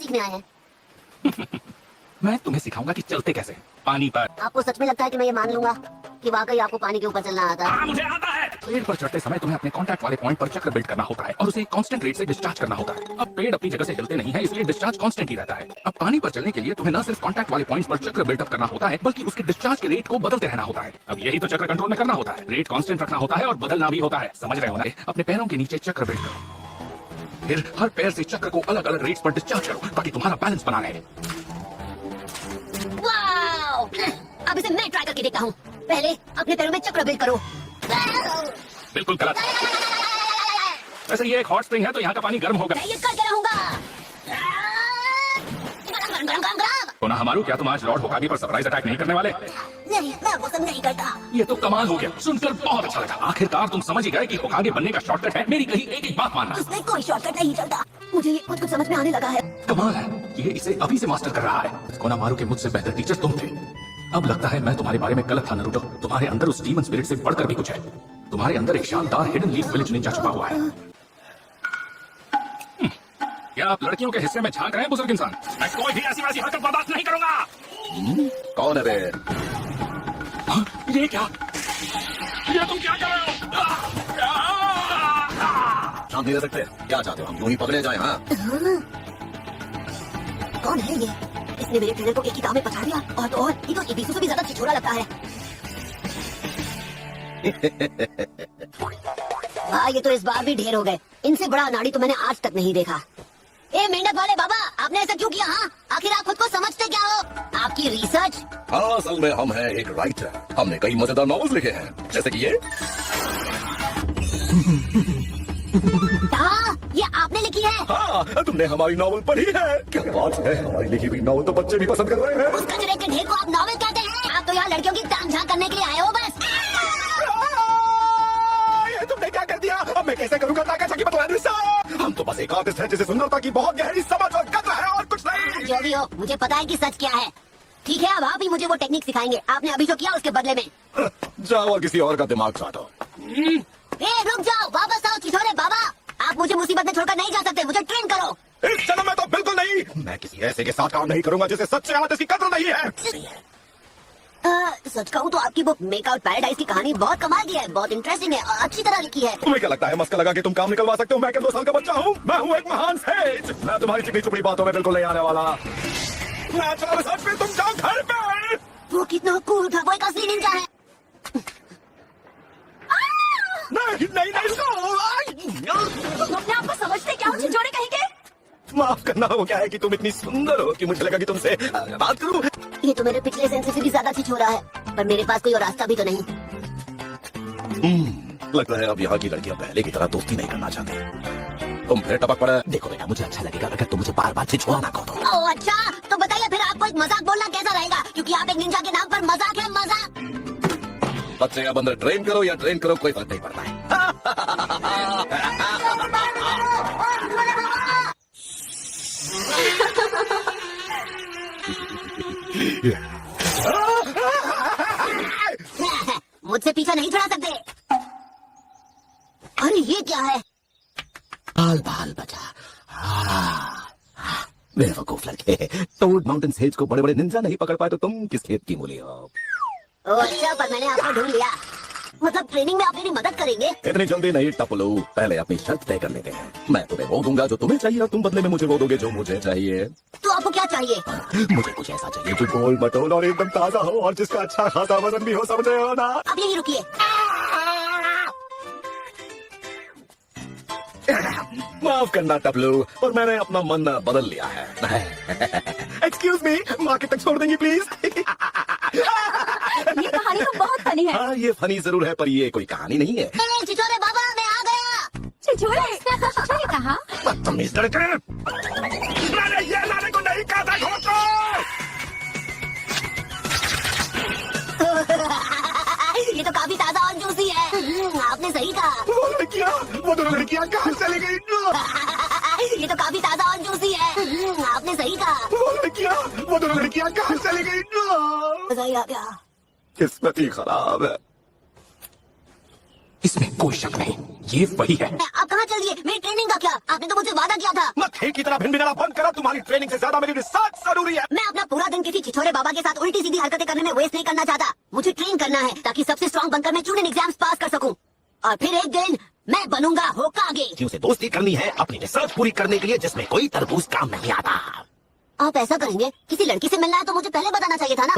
सीखने आए हैं? मैं तुम्हें सिखाऊंगा कि चलते कैसे पानी पर। आपको सच में लगता है कि मैं ये मान लूंगा कि वाकई आपको पानी के ऊपर चलना आता है? हाँ, मुझे आता है। पेड़ पर चढ़ते समय तुम्हें अपने कांटेक्ट वाले पॉइंट पर चक्र बिल्ड करना होता है और उसे कांस्टेंट रेट से डिस्चार्ज करना होता है। अब पेड़ अपनी जगह से हिलते नहीं है, इसलिए डिस्चार्ज कांस्टेंट ही रहता है। अब पानी पर चलने के लिए तुम्हें न सिर्फ कांटेक्ट वाले पॉइंट्स पर चक्र बिल्डअप करना होता है, बल्कि उसके डिस्चार्ज के रेट को बदलते रहना होता है। अब यही तो चक्र कंट्रोल में करना होता है। रेट कांस्टेंट रखना होता है और बदलना भी होता है। समझ रहे हो ना? अपने पैरों के नीचे चक्र बिल्ड करो, फिर हर पैर से चक्र को अलग अलग रेट्स पर डिस्चार्ज करो ताकि तुम्हारा बैलेंस बना रहे। वाओ! अब इसे मैं ट्राई करके देखता हूँ। पहले अपने पैरों में चक्र बिल्ड करो। बिल्कुल गलत। वैसे ये एक हॉट स्प्रिंग है तो यहाँ का पानी गर्म होगा। मैं ये करके रहूंगा। गरम गरम गरम गरम। तो ना हमारू, क्या तुम आज लॉर्ड होकागे पर सरप्राइज अटैक नहीं करने वाले? नहीं, मैं वो सब नहीं करता। ये तो कमाल हो गया, सुनकर बहुत अच्छा लगा। आखिरकार तुम समझ ही गए कि होकागे बनने का शॉर्टकट है मेरी कही एक बात मानना। इसमें कोई शॉर्टकट नहीं चलता। मुझे ये कुछ समझ में आने लगा है। कमाल है, ये इसे अभी से मास्टर कर रहा है। कोनामारू के मुझसे बेहतर टीचर तुम थे। अब लगता है मैं तुम्हारे बारे में गलत था नारुतो। तुम्हारे अंदर उस डीमन स्पिरिट से बढ़कर भी कुछ है। तुम्हारे अंदर एक शानदार हिडन लीफ विलेज निंजा छुपा हुआ है। क्या आप लड़कियों के हिस्से में झांक रहे हैं बुजुर्ग इंसान? मैं कोई भी ऐसी वैसी हरकत बर्दाश्त नहीं करूंगा। कौन है बे? ये क्या? ये तुम क्या कर रहे हो? हम नहीं रह सकते। क्या चाहते हो, हम यूं ही पकड़े जाए? हाँ, कौन है ये? इसने मेरे ट्रेनर को एक ही दाव में पछाड़ दिया। और ये तो इबिसु से भी ज्यादा छिछोरा लगता है। वाह, ये तो इस बार भी ढेर हो गए। इनसे बड़ा अनाड़ी तो मैंने आज तक नहीं देखा। ए मेंढक वाले बाबा, आपने ऐसा क्यों किया? हाँ, आखिर आप खुद को समझते क्या हो? आपकी रिसर्च? हाँ, असल में हम हैं एक राइटर। हमने कई मजेदार नॉवेल्स लिखे हैं, जैसे कि ये। हाँ, ये आपने लिखी है? हाँ, तुमने हमारी नॉवेल पढ़ी है? क्या बात है, हमारी लिखी हुई नॉवेल तो बच्चे भी पसंद कर रहे हैं। उस कचरे के ढेर को आप नॉवेल कहते हैं? आप तो यहाँ लड़कियों की टांग झांक करने के लिए आए हो बस। ये तुमने क्या कर दिया? अब मैं कैसे करूँगा ताकि हम तो बस एक आर्टिस्ट है जिसे सुंदरता की बहुत गहरी समझ और कद्र है, और कुछ नहीं। जो भी हो, मुझे पता है कि सच क्या है। ठीक है, अब आप ही मुझे वो टेक्निक सिखाएंगे। आपने अभी जो किया उसके बदले में। जाओ और किसी और का दिमाग चाटो। रुक जाओ, वापस आओ छिछोरे बाबा। आप मुझे मुसीबत में छोड़कर नहीं जा सकते। मुझे ट्रेन करो। इस जन्म में तो बिल्कुल नहीं। मैं किसी ऐसे के साथ काम नहीं करूंगा जिसे सच्चे आर्टिस्ट की कद्र नहीं है। सच कहूँ तो आपकी बुक मेक आउट पैराडाइज की कहानी बहुत कमाल की है, बहुत इंटरेस्टिंग है और अच्छी तरह लिखी है। तुम्हें क्या लगता है मस्का लगा के तुम काम निकलवा सकते हो? मैं क्या 2 साल का बच्चा हूँ? मैं हूँ एक महान सेज। मैं तुम्हारी चिकनी चुपड़ी बातों में बिल्कुल नहीं आने वाला। मैं चलो सच में, तुम जाओ घर पे। वो कितना कूल था, वो एक असली निंजा है। नहीं नहीं नहीं, अपने आप को समझते क्या हो छिछोरे कहेंगे? माफ करना, हो क्या है कि तुम इतनी सुंदर हो कि मुझे लगा कि तुमसे बात करूं। ये तो मेरे पिछले सेंस से भी ज्यादा छिछोरा है, पर मेरे पास कोई और रास्ता भी तो नहीं। लगता है अब यहाँ की लड़कियां पहले की तरह दोस्ती नहीं करना चाहती। तुम फिर टपक पड़े। देखो बेटा, मुझे अच्छा लगेगा अगर तुम मुझे बार बार छिछोरा ना कहो तो। ओह अच्छा, तो बताइए फिर आपको एक मजाक बोलना कैसा रहेगा? क्योंकि आप एक निंजा के नाम पर मजाक है, मजाक। बच्चे अब अंदर ट्रेन करो या ट्रेन करो, कोई फर्क नहीं पड़ता है। मुझसे पीछा नहीं छुड़ा सकते। अरे ये क्या है? बाल बाल बचा। बेवकूफ लड़के, टोड माउंटेन सेज को बड़े बड़े निंजा नहीं पकड़ पाए तो तुम किस खेत की मूली हो? ओह अच्छा, पर मैंने आपको ढूंढ लिया। मतलब ट्रेनिंग में आप मेरी मदद करेंगे? इतनी जल्दी नहीं टपलू, पहले अपनी शर्त तय कर लेते हैं। मैं तुम्हें वो दूंगा जो तुम्हें चाहिए और तुम बदले में मुझे वो दोगे जो मुझे चाहिए। तो आपको क्या चाहिए? मुझे कुछ ऐसा चाहिए जो गोल मटोल और एकदम ताजा हो और जिसका अच्छा खासा वजन भी हो, समझ रहे हो ना? अब यही रुकिए। माफ करना टपलू, पर मैंने अपना मन बदल लिया है। एक्सक्यूज मी, मार्केट तक छोड़ देंगी प्लीज? ये कहानी तो बहुत फनी है। हाँ, ये फनी जरूर है, पर ये कोई कहानी नहीं है। छिछोरे बाबा, मैं आ गया। छिछोरे कहा? बदतमीज लड़के, मैंने ये लाने को नहीं कहा था। ये तो काफी ताजा और जूसी है। आपने सही कहा। वो दोनों लड़कियां कहाँ चली गई? ये तो काफी ताजा और जूसी है। आपने सही कहा। वो दोनों लड़कियां कहाँ चली गई? सही आ गया। किस्मत ही खराब है। इसमें कोई शक नहीं, ये वही है। आप कहाँ चल दिए? मेरी ट्रेनिंग का क्या? आपने तो मुझसे वादा किया था। मत हे की तरह भिनभिनाना बंद करा। तुम्हारी ट्रेनिंग से ज्यादा मेरी रिसर्च जरूरी है। मैं अपना पूरा दिन किसी छिछोरे बाबा के साथ उल्टी सीधी हरकतें करने में वेस्ट नहीं करना चाहता। मुझे ट्रेन करना है ताकि सबसे स्ट्रॉन्ग बनकर मैं चूनिंग एग्जाम्स पास कर सकूं और फिर एक दिन मैं बनूंगा होकागे। क्यों से दोस्ती करनी है अपनी रिसर्च पूरी करने के लिए जिसमें कोई तरबूज काम नहीं आता। आप ऐसा करेंगे? किसी लड़की से मिलना है तो मुझे पहले बताना चाहिए था ना।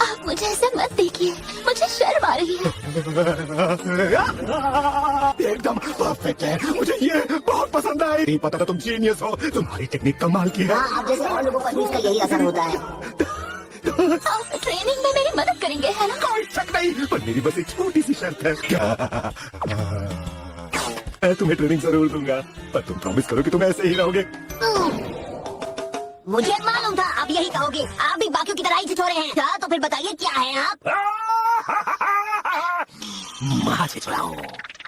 आप मुझे ऐसे मत देखिए, मुझे शर्म आ रही है। एकदम परफेक्ट है। मुझे ये बहुत पसंद आई। नहीं पता था तुम जीनियस हो। तुम्हारी टेक्निक कमाल की है। हाँ, आप जैसे और लोगों पर भी इसका यही असर होता है। आप ट्रेनिंग में मेरी मदद करेंगे, है ना? कोई शक नहीं, पर मेरी बस एक छोटी सी शर्त है। क्या? मैं तुम्हें ट्रेनिंग जरूर दूंगा, पर तुम प्रॉमिस करो कि तुम ऐसे ही रहोगे। मुझे मालूम था आप यही कहोगे। आप भी बाकियों की तरह ही छिछोरे हैं। क्या? तो फिर बताइए क्या है आप? माँ से छुड़ाओ।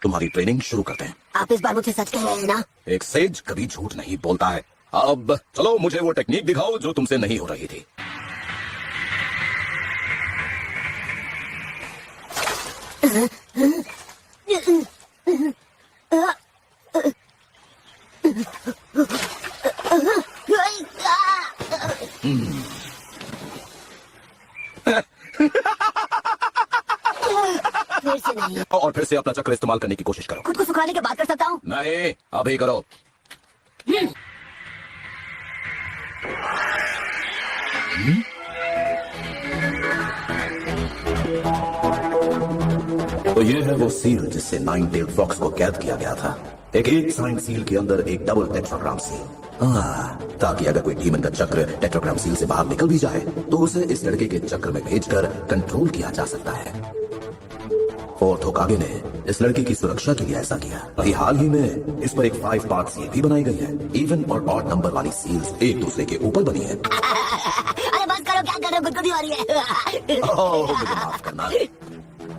तुम्हारी ट्रेनिंग शुरू करते हैं। आप इस बार मुझसे सच कह रहे हैं ना? एक सेज कभी झूठ नहीं बोलता है। अब चलो मुझे वो टेक्निक दिखाओ जो तुमसे नहीं हो रही थी। फिर से नहीं। और फिर से अपना चक्र इस्तेमाल करने की कोशिश करो। खुद को सुखाने के बाद कर सकता हूँ। नहीं, अभी करो। तो ये है वो सील जिससे नाइन टेल्ड फॉक्स को कैद किया गया था। एक साइन सील के अंदर एक डबल टेट्राग्राम सील, ताकि अगर कोई डीमन का चक्र टेट्राग्राम सील से बाहर निकल भी जाए तो उसे इस लड़के के चक्र में भेजकर कंट्रोल किया जा सकता है। फोर्थ होकागे ने इस लड़के की सुरक्षा के लिए ऐसा किया। अभी हाल ही में इस पर एक 5 पार्ट सील भी बनाई गई है। इवन और ऑड नंबर वाली सील्स एक दूसरे के ऊपर बनी है। अरे बस करो, क्या कर रहे हो? गुदगुदी हो रही है। ओह, मुझे माफ करना।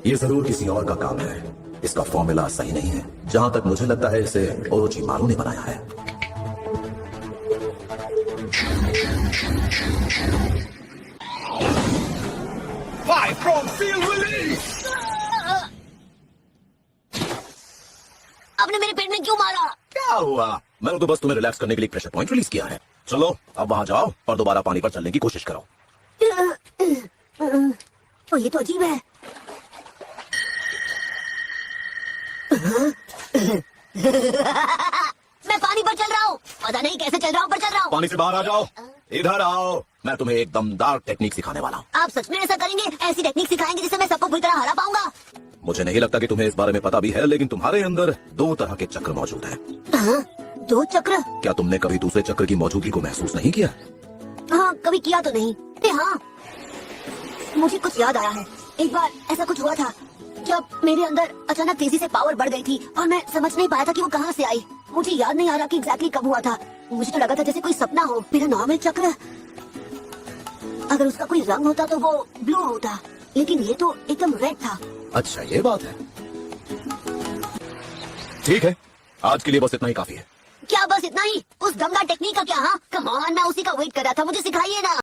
ये जरूर किसी और का काम है। इसका फॉर्मूला सही नहीं है। जहां तक मुझे लगता है इसे ओरोचिमारू ने बनाया है। Five from seal release. आपने मेरे पेट में क्यों मारा? क्या हुआ? मैंने तो बस तुम्हें रिलैक्स करने के लिए प्रेशर पॉइंट रिलीज किया है। चलो अब वहां जाओ और दोबारा पानी पर चलने की कोशिश करो। तो ये तो अजीब है। मैं पानी पर चल रहा हूँ। पता नहीं कैसे चल रहा हूँ, पर चल रहा हूँ। पानी से बाहर आ जाओ। इधर आओ, मैं तुम्हें एक दमदार टेक्निक सिखाने वाला हूँ। आप सच में ऐसा करेंगे? ऐसी टेक्निक सिखाएंगे जिससे मैं सबको पूरी तरह हरा पाऊंगा? मुझे नहीं लगता कि तुम्हें इस बारे में पता भी है, लेकिन तुम्हारे अंदर 2 तरह के चक्र मौजूद हैं। हाँ, 2 चक्र? क्या तुमने कभी दूसरे चक्र की मौजूदगी को महसूस नहीं किया? हाँ, कभी किया तो नहीं। हाँ, मुझे कुछ याद आया है। एक बार ऐसा कुछ हुआ था जब मेरे अंदर अचानक तेजी से पावर बढ़ गई थी और मैं समझ नहीं पाया था कि वो कहाँ से आई। मुझे याद नहीं आ रहा कि एग्जैक्टली कब हुआ था। मुझे तो लगा था जैसे कोई सपना हो। मेरा नॉर्मल चक्र, अगर उसका कोई रंग होता तो वो ब्लू होता, लेकिन ये तो एकदम रेड था। अच्छा, ये बात है। ठीक है, आज के लिए बस इतना ही काफी है। क्या बस इतना ही? उस दमदार टेक्निक का क्या? हाँ, कम ऑन, मैं उसी का वेट कर रहा था। मुझे सिखाइए ना।